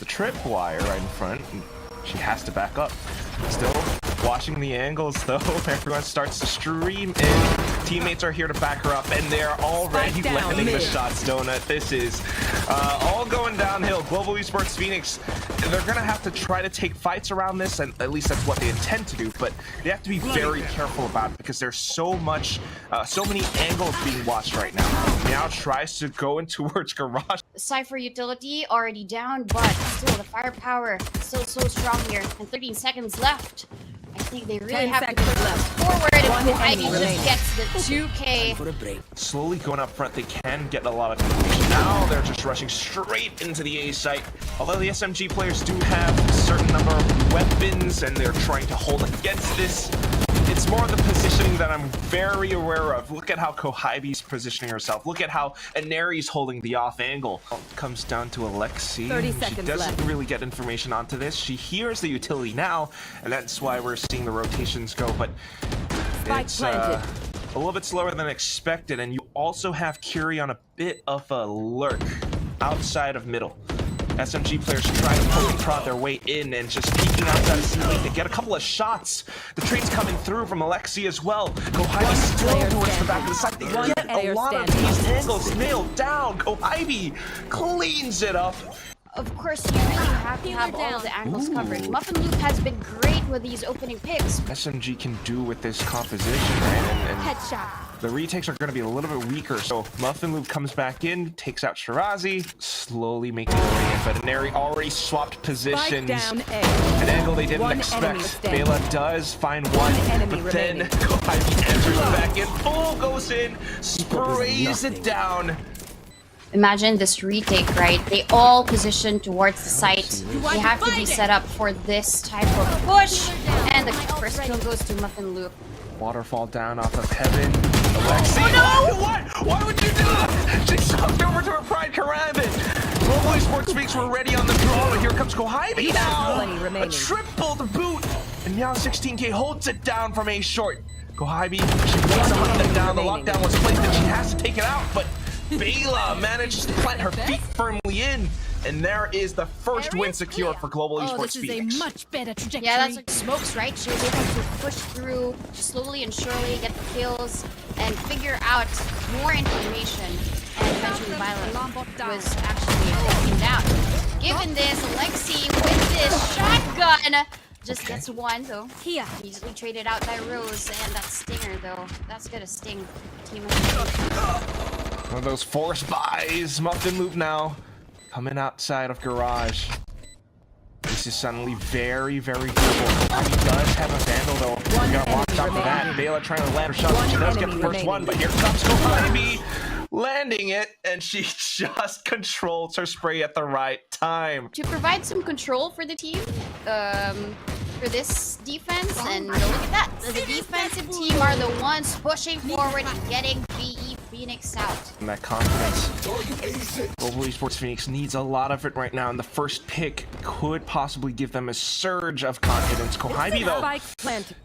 the tripwire right in front. And she has to back up. Still watching the angles though. Everyone starts to stream in. Teammates are here to back her up, and they're already landing the shots, Donut. This is all going downhill. Global Esports Phoenix, they're going to have to try to take fights around this, and at least that's what they intend to do, but they have to be very careful about it because there's so many angles being watched right now. Now tries to go in towards Garage. Cypher utility already down, but still the firepower still so strong here, and 13 seconds left. I think they really have to push forward, and Ivy just gets the 2K. Slowly going up front, they can get a lot of information. Now they're just rushing straight into the A site. Although the SMG players do have a certain number of weapons, and they're trying to hold against this. It's more the positioning that I'm very aware of. Look at how Kohibi's positioning herself. Look at how Aneri's holding the off angle. It comes down to Alexi. 30 seconds she doesn't left. really get information onto this. She hears the utility now, and that's why we're seeing the rotations go. But it's a little bit slower than expected, and you also have Curie on a bit of a lurk outside of middle. SMG players try to poke and prod their way in and just peeking outside of C-Link. They get a couple of shots. The trade's coming through from Alexi as well. Kohibi still towards the back of the site. They get a lot of these angles nailed down. Kohibi cleans it up. Of course, you really have to have all the angles covered. Muffin Loop has been great with these opening picks. SMG can do with this composition, right? And Headshot. the retakes are going to be a little bit weaker. So Muffin Loop comes back in, takes out Shirazi, slowly making their way in. But Aneri already swapped positions. Down A. An angle they didn't expect. Bela does find one, but then Kohibi enters back in. Full goes in, sprays it down. Imagine this retake, right? They all position towards the site. They have to be set up for this type of push. And the first kill goes to Muffin Loop. Waterfall down off of heaven. Alexi. Oh no! What? Why would you do that? She sucked over to her Pride Karambit. Global Esports Phoenix were ready on the draw, but here comes Kohibi now. A triple to boot. And now 16K holds it down from A short. Kohibi, she wants to hunt them down. The lockdown was placed and she has to take it out, but Bela managed to plant her feet firmly in, and there is the first win secured for Global Esports Phoenix. This is a much better trajectory. Yeah, that's like smokes, right? She was able to push through slowly and surely, get the kills, and figure out more information. And eventually VALORANT was actually taken down. Given this, Alexi with this shotgun just gets one though. Here. Easily traded out by Rose, and that stinger though. That's gonna sting team. One of those force buys. Muffin Loop now coming outside of Garage. This is suddenly very, very doable. He does have a Vandal though. We got watch out for that. Bela trying to land her shot. She does get the first one, but here comes Kohibi landing it, and she just controls her spray at the right time. To provide some control for the team, for this defense, and look at that. The defensive team are the ones pushing forward and getting GE Phoenix out. And that confidence. Global Esports Phoenix needs a lot of it right now, and the first pick could possibly give them a surge of confidence. Kohibi though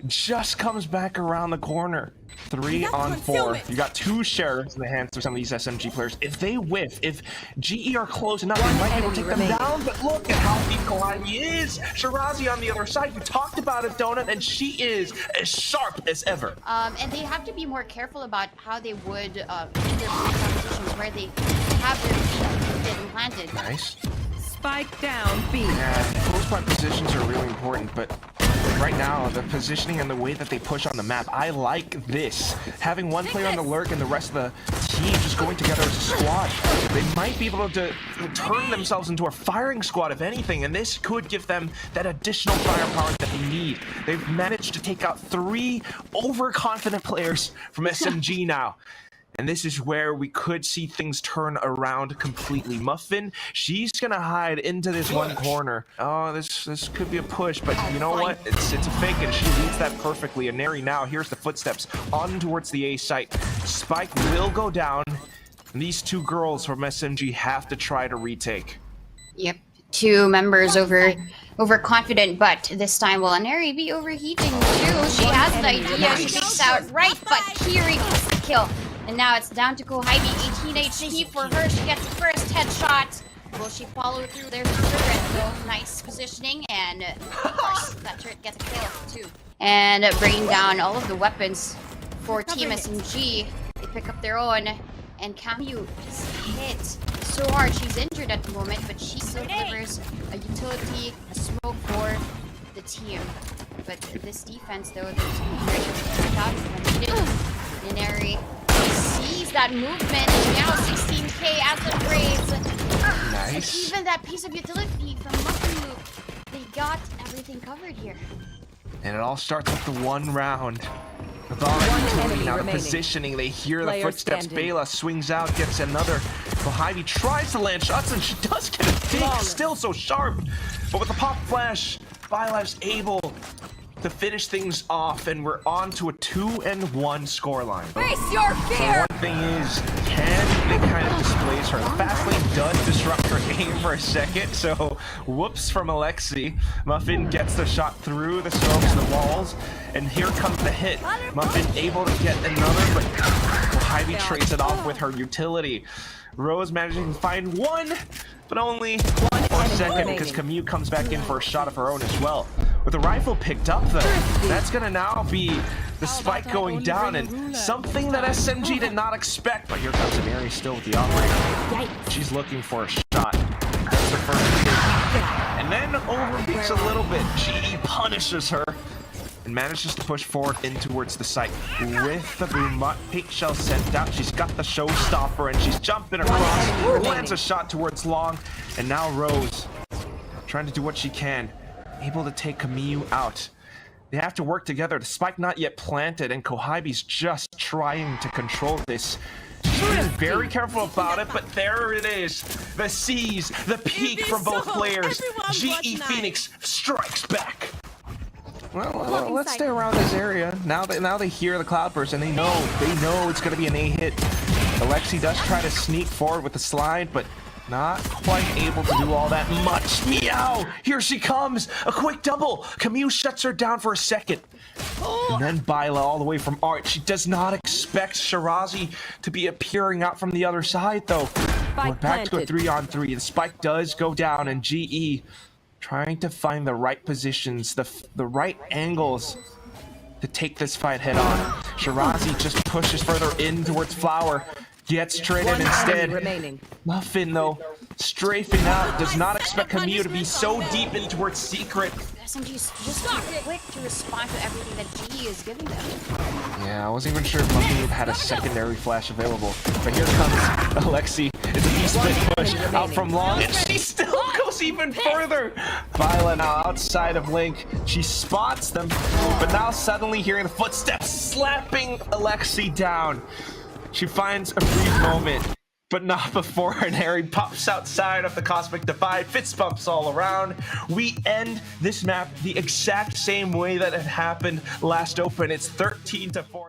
just comes back around the corner. 3 on 4. You got 2 shares in the hands of some of these SMG players. If they whiff, if GE are close enough, they might be able to take them down. But look at how deep Kohibi is. Shirazi on the other side. We talked about it, Donut, and she is as sharp as ever. And they have to be more careful about how they would in their competitions where they have their feet planted. Nice. Spike down B. Yeah, close by positions are really important, but right now, the positioning and the way that they push on the map, I like this. Having one player on the lurk and the rest of the team just going together as a squad. They might be able to turn themselves into a firing squad, if anything, and this could give them that additional firepower that they need. They've managed to take out 3 overconfident players from SMG now. And this is where we could see things turn around completely. Muffin, she's gonna hide into this one corner. Oh, this could be a push, but you know what? It's a fake, and she reads that perfectly. And Neri now, here's the footsteps on towards the A site. Spike will go down. And these 2 girls from SMG have to try to retake. Yep. 2 members overconfident, but this time will Neri be overheating too? She has an idea. She takes out right, but Kiri gets the kill. And now it's down to Kohibi, 18 HP for her. She gets the first headshot. Will she follow through? There's a turret though. Nice positioning, and of course that turret gets a kill too. And bringing down all of the weapons for Team SMG. They pick up their own, and Camu is hit so hard. She's injured at the moment, but she still delivers a utility, a smoke for the team. But this defense, though, there's ready to check out when needed. Nineri sees that movement, and now 16k as it raise. Nice. And even that piece of utility from Maku, they got everything covered here. And it all starts with the one round. With all One utility, enemy now the remaining. positioning, they hear Player the footsteps. standing. Bela swings out, gets another. Kohibi tries to land shots, and she does get a dig. Flawless. Still so sharp. But with the pop flash, Bylife's able to finish things off, and we're on to a 2-1 scoreline. Face your fear! One thing is, can they kind of displace her? The fast lane does disrupt her aim for a second, so whoops from Alexi. Muffin gets the shot through the smokes, the walls, and here comes the hit. Muffin able to get another, but Kohibi trades it off with her utility. Rose managing to find one, but only for a second because Camus comes back in for a shot of her own as well. With the rifle picked up though, that's gonna now be the spike going down, and something that SMG did not expect. But here comes Mary still with the operator. She's looking for a shot. That's the first hit. And then overbeats a little bit. GE punishes her and manages to push forward in towards the site with the boom. Pink shell sent out. She's got the showstopper and she's jumping across. Lands a shot towards long, and now Rose trying to do what she can, able to take Camus out. They have to work together. The spike not yet planted, and Kohibi's just trying to control this. She's being very careful about it, but there it is. The C's, the peak from both players. GE Phoenix strikes back. Well, let's stay around this area. Now they hear the cloudburst, and they know it's gonna be an A hit. Alexi does try to sneak forward with the slide, but not quite able to do all that much. Meow! Here she comes! A quick double! Camus shuts her down for a second. And then Byla all the way from Art. She does not expect Shirazi to be appearing out from the other side, though. We're back to a 3-on-3. The spike does go down, and GE trying to find the right positions, the right angles to take this fight head on. Shirazi just pushes further in towards Flower. Gets traded instead. Muffin, though, strafing out, does not expect Camus to be so deep in towards Secret. SMG is just too quick to respond to everything that GE is giving them. Yeah, I wasn't even sure if Muffin had a secondary flash available. But here comes Alexi. It's a D-split push out from long, and she still goes even further. Viola now outside of Link. She spots them, but now suddenly hearing the footsteps slapping Alexi down. She finds a brief moment, but not before an Harry pops outside of the Cosmic Divide. Fist bumps all around. We end this map the exact same way that it happened last open. It's 13-4.